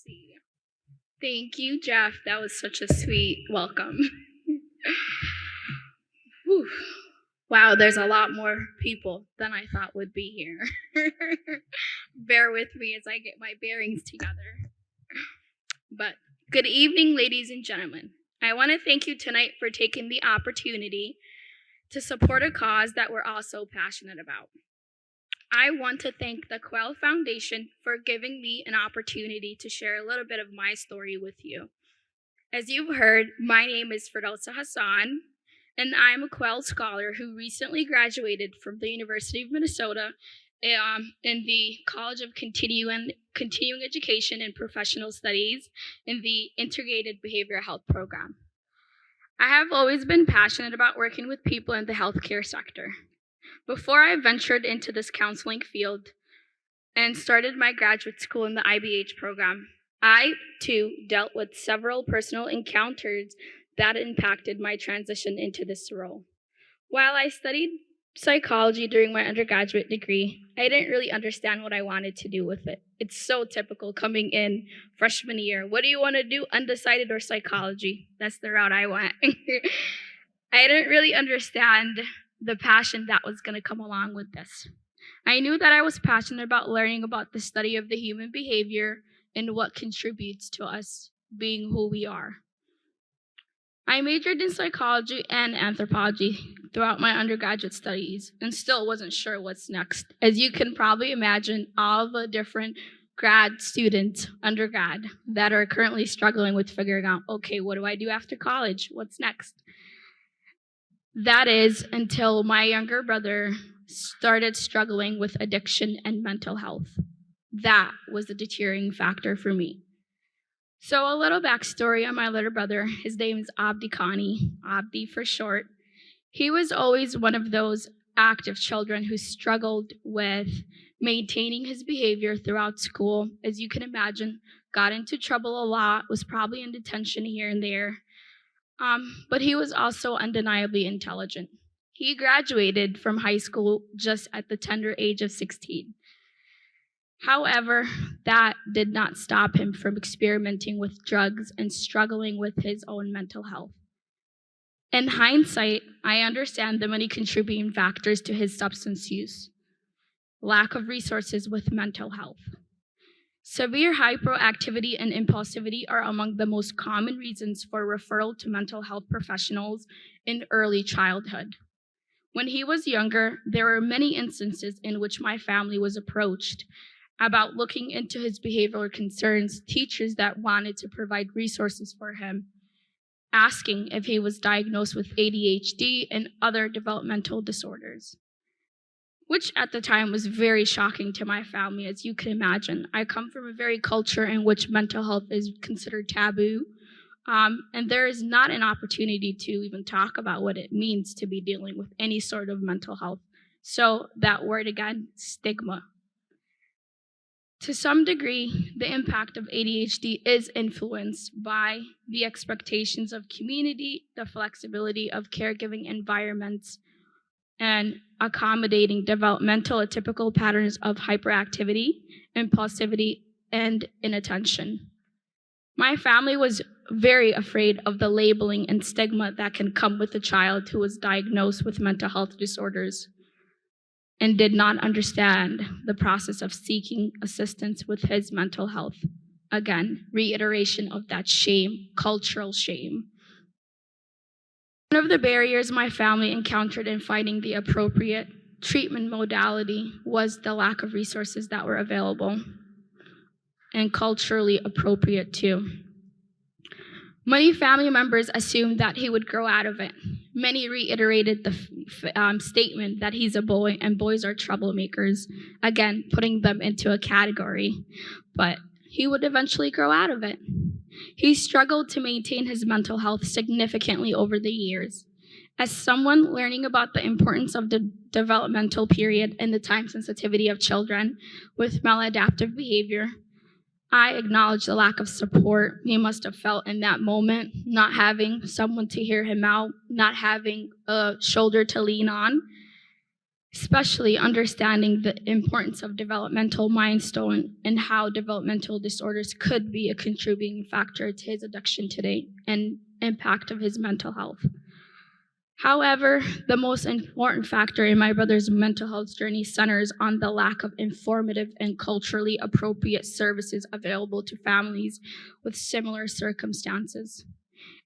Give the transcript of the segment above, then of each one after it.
see. Thank you, Jeff. That was such a sweet welcome. Whew. Wow, there's a lot more people than I thought would be here. Bear with me as I get my bearings together. But good evening, ladies and gentlemen. I want to thank you tonight for taking the opportunity to support a cause that we're all so passionate about. I want to thank the Quell Foundation for giving me an opportunity to share a little bit of my story with you. As you've heard, my name is Fardowsa Hassan, and I'm a Quell scholar who recently graduated from the University of Minnesota in the College of Continuing Education and Professional Studies in the Integrated Behavioral Health Program. I have always been passionate about working with people in the healthcare sector. Before I ventured into this counseling field and started my graduate school in the IBH program, I, too, dealt with several personal encounters that impacted my transition into this role. While I studied psychology during my undergraduate degree, I didn't really understand what I wanted to do with it. It's so typical coming in freshman year. What do you want to do? Undecided or psychology? That's the route I went. I didn't really understand the passion that was going to come along with this. I knew that I was passionate about learning about the study of the human behavior and what contributes to us being who we are. I majored in psychology and anthropology throughout my undergraduate studies and still wasn't sure what's next. As you can probably imagine, all the different grad students, undergrad, that are currently struggling with figuring out, okay, what do I do after college? What's next? That is until my younger brother started struggling with addiction and mental health. That was the deterring factor for me. So a little backstory on my little brother. His name is Abdi Khani, Abdi for short. He was always one of those active children who struggled with maintaining his behavior throughout school. As you can imagine, got into trouble a lot, was probably in detention here and there. But he was also undeniably intelligent. He graduated from high school just at the tender age of 16. However, that did not stop him from experimenting with drugs and struggling with his own mental health. In hindsight, I understand the many contributing factors to his substance use. Lack of resources with mental health. Severe hyperactivity and impulsivity are among the most common reasons for referral to mental health professionals in early childhood. When he was younger, there were many instances in which my family was approached about looking into his behavioral concerns, teachers that wanted to provide resources for him, asking if he was diagnosed with ADHD and other developmental disorders, which at the time was very shocking to my family, as you can imagine. I come from a very culture in which mental health is considered taboo, and there is not an opportunity to even talk about what it means to be dealing with any sort of mental health. So that word again, stigma. To some degree, the impact of ADHD is influenced by the expectations of community, the flexibility of caregiving environments, and accommodating developmental atypical patterns of hyperactivity, impulsivity, and inattention. My family was very afraid of the labeling and stigma that can come with a child who was diagnosed with mental health disorders and did not understand the process of seeking assistance with his mental health. Again, reiteration of that shame, cultural shame. One of the barriers my family encountered in finding the appropriate treatment modality was the lack of resources that were available and culturally appropriate too. Many family members assumed that he would grow out of it. Many reiterated the statement that he's a boy and boys are troublemakers, again, putting them into a category, but he would eventually grow out of it. He struggled to maintain his mental health significantly over the years. As someone learning about the importance of the developmental period and the time sensitivity of children with maladaptive behavior, I acknowledge the lack of support he must have felt in that moment, not having someone to hear him out, not having a shoulder to lean on. especially understanding the importance of developmental milestone and how developmental disorders could be a contributing factor to his addiction today and impact of his mental health. However, the most important factor in my brother's mental health journey centers on the lack of informative and culturally appropriate services available to families with similar circumstances.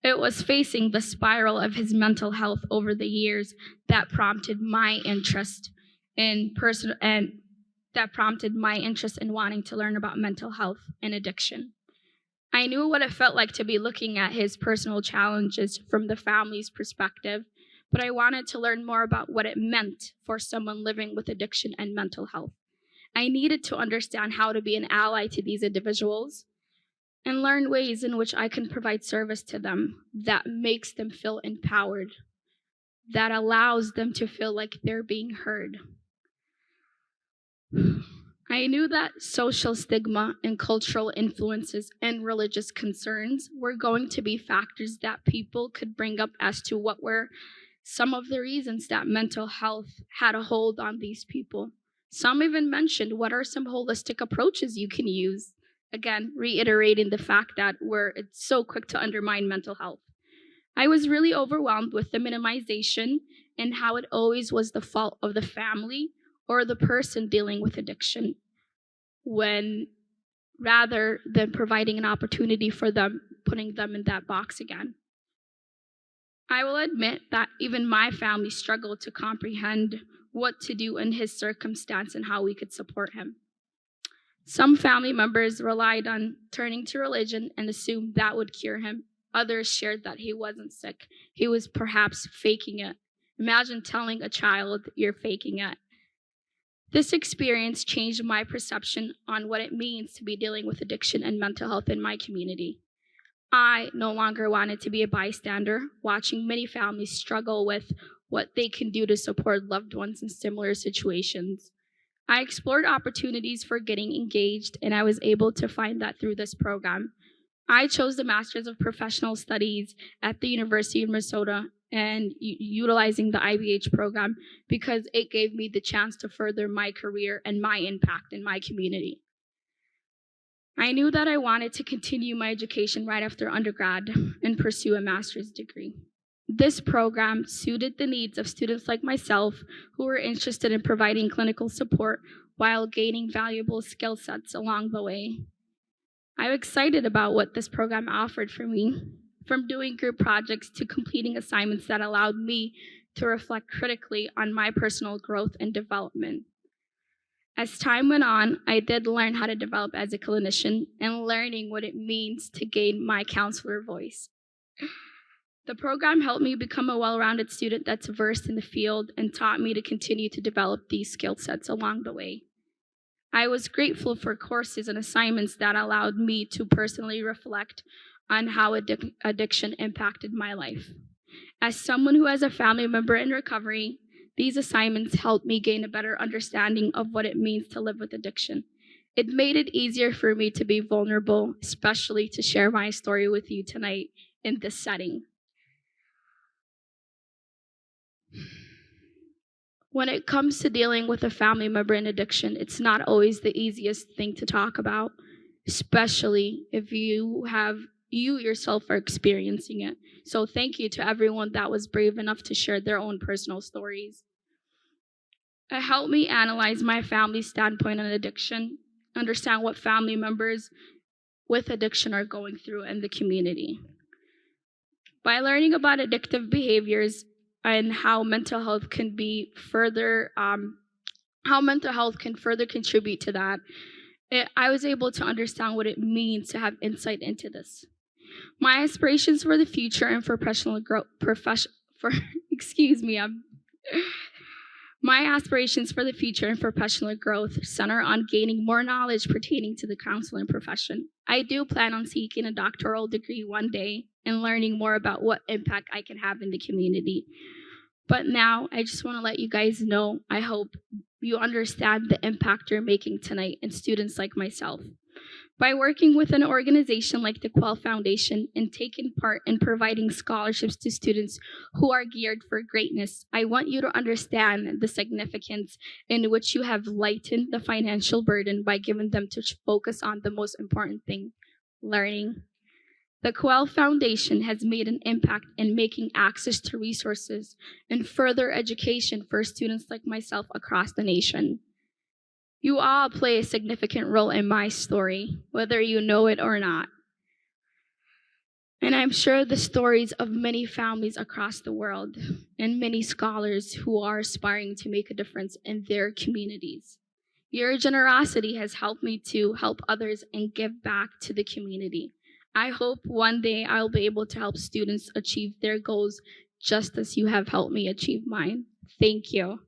It was facing the spiral of his mental health over the years that prompted my interest in wanting to learn about mental health and addiction. I knew what it felt like to be looking at his personal challenges from the family's perspective, but I wanted to learn more about what it meant for someone living with addiction and mental health. I needed to understand how to be an ally to these individuals and learn ways in which I can provide service to them that makes them feel empowered, that allows them to feel like they're being heard. I knew that social stigma and cultural influences and religious concerns were going to be factors that people could bring up as to what were some of the reasons that mental health had a hold on these people. Some even mentioned what are some holistic approaches you can use. Again, reiterating the fact that it's so quick to undermine mental health. I was really overwhelmed with the minimization and how it always was the fault of the family or the person dealing with addiction, when rather than providing an opportunity for them, putting them in that box again. I will admit that even my family struggled to comprehend what to do in his circumstance and how we could support him. Some family members relied on turning to religion and assumed that would cure him. Others shared that he wasn't sick. He was perhaps faking it. Imagine telling a child you're faking it. This experience changed my perception on what it means to be dealing with addiction and mental health in my community. I no longer wanted to be a bystander, watching many families struggle with what they can do to support loved ones in similar situations. I explored opportunities for getting engaged, and I was able to find that through this program. I chose the Master's of Professional Studies at the University of Minnesota and utilizing the IBH program because it gave me the chance to further my career and my impact in my community. I knew that I wanted to continue my education right after undergrad and pursue a master's degree. This program suited the needs of students like myself who were interested in providing clinical support while gaining valuable skill sets along the way. I'm excited about what this program offered for me, from doing group projects to completing assignments that allowed me to reflect critically on my personal growth and development. As time went on, I did learn how to develop as a clinician and learning what it means to gain my counselor voice. The program helped me become a well-rounded student that's versed in the field and taught me to continue to develop these skill sets along the way. I was grateful for courses and assignments that allowed me to personally reflect on how addiction impacted my life. As someone who has a family member in recovery, these assignments helped me gain a better understanding of what it means to live with addiction. It made it easier for me to be vulnerable, especially to share my story with you tonight in this setting. When it comes to dealing with a family member in addiction, it's not always the easiest thing to talk about, especially if you yourself are experiencing it. So thank you to everyone that was brave enough to share their own personal stories. It helped me analyze my family's standpoint on addiction, understand what family members with addiction are going through in the community. By learning about addictive behaviors and how mental health can further contribute to that, I was able to understand what it means to have insight into this. My aspirations for the future and for professional growth, My aspirations for the future and professional growth center on gaining more knowledge pertaining to the counseling profession. I do plan on seeking a doctoral degree one day and learning more about what impact I can have in the community. But now, I just want to let you guys know, I hope you understand the impact you're making tonight and students like myself. By working with an organization like the Quell Foundation and taking part in providing scholarships to students who are geared for greatness, I want you to understand the significance in which you have lightened the financial burden by giving them to focus on the most important thing, learning. The Quell Foundation has made an impact in making access to resources and further education for students like myself across the nation. You all play a significant role in my story, whether you know it or not. And I'm sure the stories of many families across the world and many scholars who are aspiring to make a difference in their communities. Your generosity has helped me to help others and give back to the community. I hope one day I'll be able to help students achieve their goals just as you have helped me achieve mine. Thank you.